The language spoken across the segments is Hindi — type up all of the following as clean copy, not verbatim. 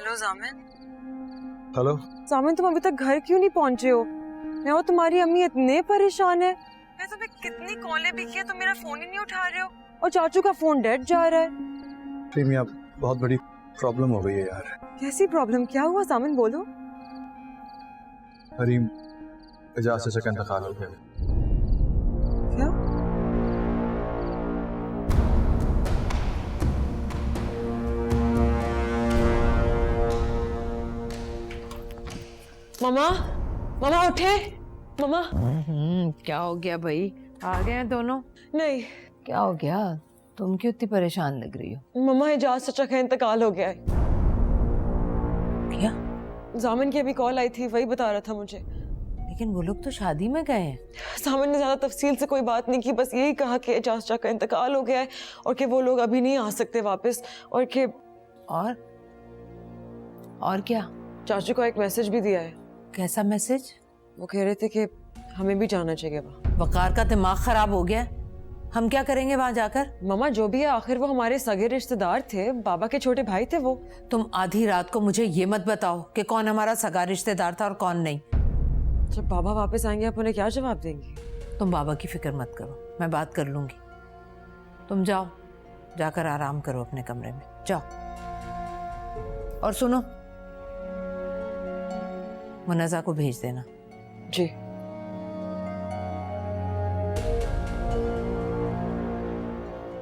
हेलो जामिन। हेलो जामिन, तुम अभी तक घर क्यों नहीं पहुंचे हो? मैं और तुम्हारी अम्मी इतने परेशान है। मैं तुम्हें कितनी कॉलें भी की, तुम मेरा फोन ही नहीं उठा रहे हो और चाचू का फोन डेड जा रहा है। प्रीमिया, बहुत बड़ी प्रॉब्लम हो गई है यार। कैसी प्रॉब्लम? क्या हुआ जामिन, बोलो। हरीम एजाज चाचा का इंतकाल हो गया। क्या? मम्मा, मम्मा उठे। मम्मा। क्या हो गया भाई? आ गए हैं दोनों? नहीं। क्या हो गया? तुम क्यों इतनी परेशान लग रही हो? मम्मा, एजाज चाचा का इंतकाल हो गया है। क्या? जामिन की अभी कॉल आई थी, वही बता रहा था मुझे। लेकिन वो लोग तो शादी में गए हैं। जामिन ने ज्यादा तफसील से कोई बात नहीं की, बस यही कहा कि एजाज चाचा का इंतकाल हो गया है और कि वो लोग अभी नहीं आ सकते वापस, और कि और क्या? चाचू को एक मैसेज भी दिया है। कैसा मैसेज? वो कह रहे थे कि हमें भी जाना चाहिए वहाँ। वकार का दिमाग खराब हो गया। हम क्या करेंगे वहां जाकर? मम्मा, जो भी है आखिर वो हमारे सगे रिश्तेदार थे, बाबा के छोटे भाई थे वो। तुम आधी रात को मुझे ये मत बताओ कि कौन हमारा सगा रिश्तेदार था और कौन नहीं। जब बाबा वापस आएंगे आप उन्हें क्या जवाब देंगी? तुम बाबा की फिक्र मत करो, मैं बात कर लूंगी। तुम जाओ, जाकर आराम करो अपने कमरे में, जाओ। और सुनो, मुन्नज़ा को भेज देना। जी।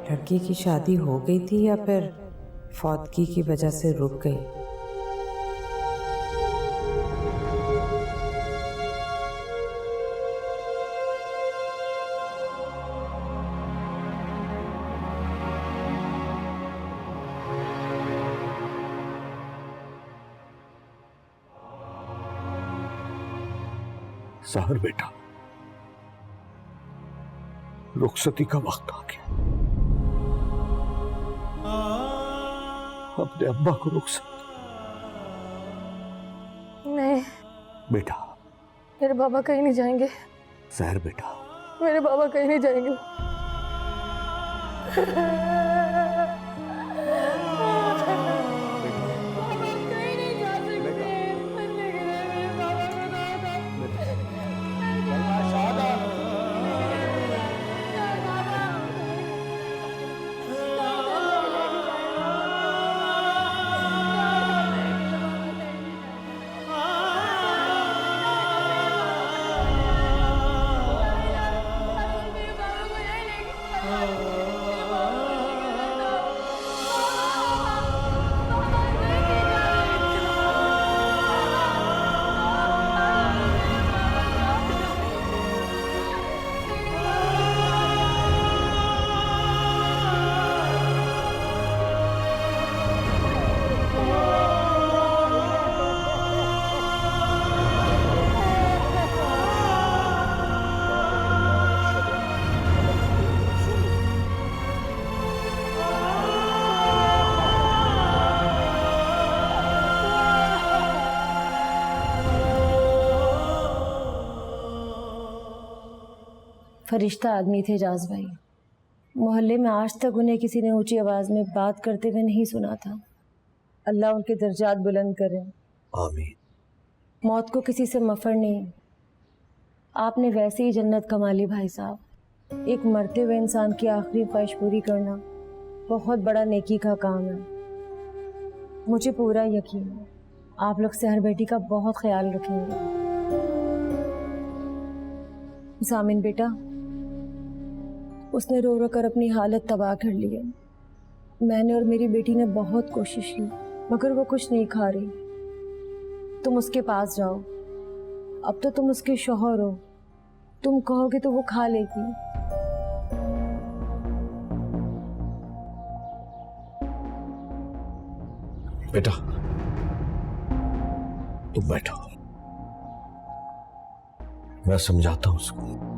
लड़की की शादी हो गई थी या फिर फौतगी की वजह से रुक गई? सहर बेटा, रुखसती का वक्त आ गया। अपने अब्बा को रुखसत। नहीं बेटा, मेरे बाबा कहीं नहीं जाएंगे। सहर बेटा, मेरे बाबा कहीं नहीं जाएंगे। फरिश्ता आदमी थे एजाज भाई। मोहल्ले में आज तक उन्हें किसी ने ऊंची आवाज में बात करते हुए नहीं सुना था। अल्लाह उनके दर्जात बुलंद करे। आमीन। मौत को किसी से मफर नहीं। आपने वैसे ही जन्नत कमा ली भाई साहब। एक मरते हुए इंसान की आखिरी ख्वाहिश पूरी करना बहुत बड़ा नेकी का काम है। मुझे पूरा यकीन है आप लोग सहर बेटी का बहुत ख्याल रखेंगे। जामिन बेटा, उसने रो रो कर अपनी हालत तबाह कर ली है। मैंने और मेरी बेटी ने बहुत कोशिश की मगर वो कुछ नहीं खा रही। तुम उसके पास जाओ, अब तो तुम उसके शौहर हो, तुम कहोगे तो वो खा लेगी। बेटा तुम बैठो, मैं समझाता हूं उसको।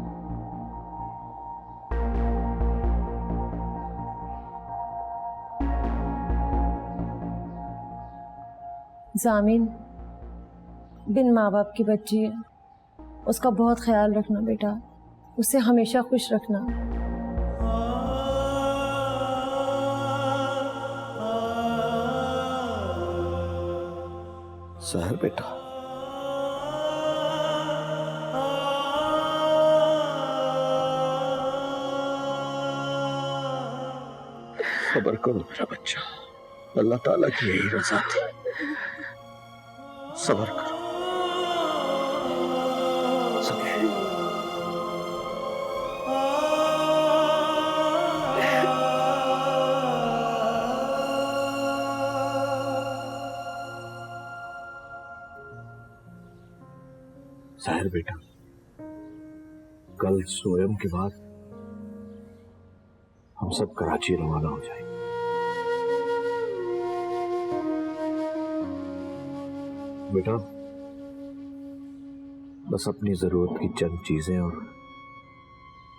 जामिन बिन माँ बाप की बच्ची है, उसका बहुत ख्याल रखना बेटा, उसे हमेशा खुश रखना। सहर बेटा, सब्र करो मेरा बच्चा, अल्लाह ताला की यही रजा थी। सब्र करो। सहर बेटा, कल सोयम के बाद हम सब कराची रवाना हो जाएंगे। बेटा, बस अपनी जरूरत की चंद चीजें और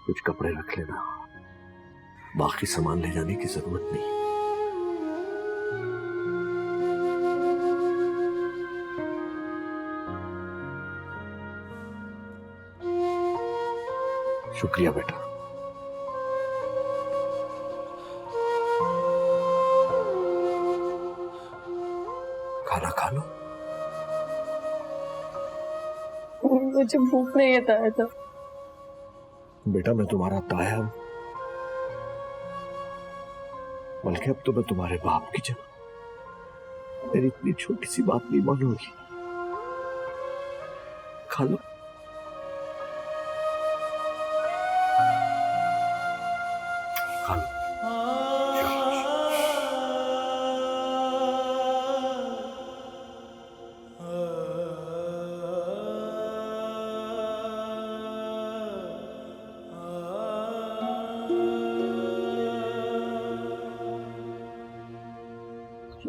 कुछ कपड़े रख लेना, बाकी सामान ले जाने की जरूरत नहीं। शुक्रिया बेटा। खाना खा लो। मुझे भूख नहीं है ताया। बेटा, मैं तुम्हारा ताया हूं, बल्कि अब तो मैं तुम्हारे बाप की जगह मेरी इतनी छोटी सी बात नहीं मानोगी। खा लो। खा लो।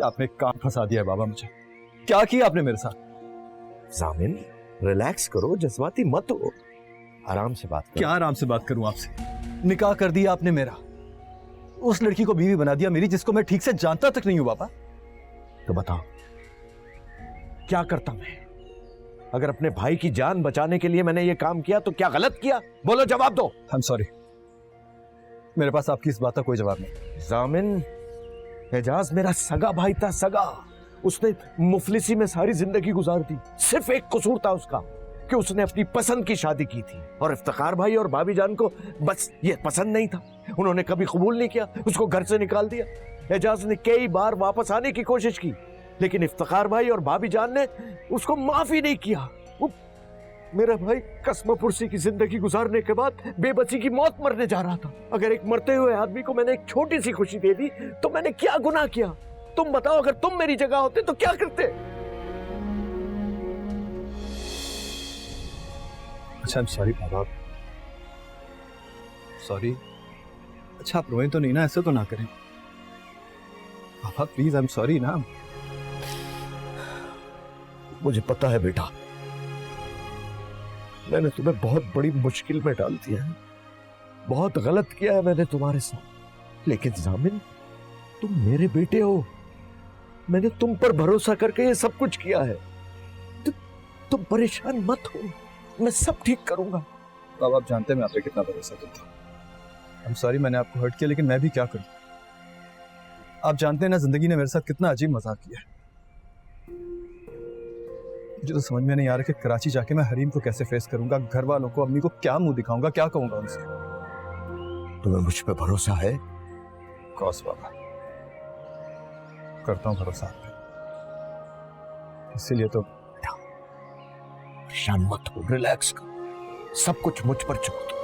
आपने काम फंसा दिया है बाबा मुझे। क्या किया आपने मेरे साथ? जामिन, रिलैक्स करो, जज्बाती मत हो, आराम से बात करो। क्या आराम से बात करूं आपसे? निकाह कर दिया आपने मेरा, उस लड़की को बीवी बना दिया मेरी, जिसको मैं ठीक से जानता तक नहीं हूं बाबा। तो बताओ क्या करता मैं? अगर अपने भाई की जान बचाने के लिए मैंने ये काम किया तो क्या गलत किया? बोलो, जवाब दो। आई एम सॉरी, मेरे पास आपकी इस बात का कोई जवाब नहीं। जामिन, एजाज मेरा सगा भाई था, सगा। उसने मुफलिसी में सारी जिंदगी गुजार दी। सिर्फ एक कसूर था उसका कि उसने अपनी पसंद की शादी की थी, और इफ्तिखार भाई और भाभी जान को बस ये पसंद नहीं था। उन्होंने कभी कबूल नहीं किया, उसको घर से निकाल दिया। एजाज ने कई बार वापस आने की कोशिश की, लेकिन इफ्तिखार भाई और भाभी जान ने उसको माफ ही नहीं किया। मेरा भाई कसम पुरसी की जिंदगी गुजारने के बाद बेबसी की मौत मरने जा रहा था। अगर एक मरते हुए आदमी को मैंने एक छोटी सी खुशी दे दी तो मैंने क्या गुनाह किया? तुम बताओ, अगर तुम मेरी जगह होते तो क्या करते? अच्छा, I am sorry Baba, sorry. अच्छा, आप रोएं तो नहीं ना? ऐसे तो ना करें बाबा, प्लीज। आई एम सॉरी ना। मुझे पता है बेटा, मैंने तुम्हें बहुत बड़ी मुश्किल में डाल दिया है, बहुत गलत किया है मैंने तुम्हारे साथ। लेकिन जामिन, तुम मेरे बेटे हो, मैंने तुम पर भरोसा करके ये सब कुछ किया है। तुम परेशान मत हो, मैं सब ठीक करूंगा। बाबा, आप जानते हैं मैं आप पे कितना भरोसा करता हूँ। आई एम सॉरी, मैंने आपको हर्ट किया, लेकिन मैं भी क्या करूं? आप जानते हैं ना, जिंदगी ने मेरे साथ कितना अजीब मजाक किया है। मुझे तो समझ में नहीं आ रहा कि कराची जाके मैं हरीम को कैसे फेस करूंगा, घर वालों को, अम्मी को क्या मुंह दिखाऊंगा, क्या कहूंगा उनसे। तुम्हें मुझ पे भरोसा है? कौस बाबा, करता हूं भरोसा आप पे, इसीलिए तो। परेशान मत हो, रिलैक्स करो, सब कुछ मुझ पर छोड़ दो।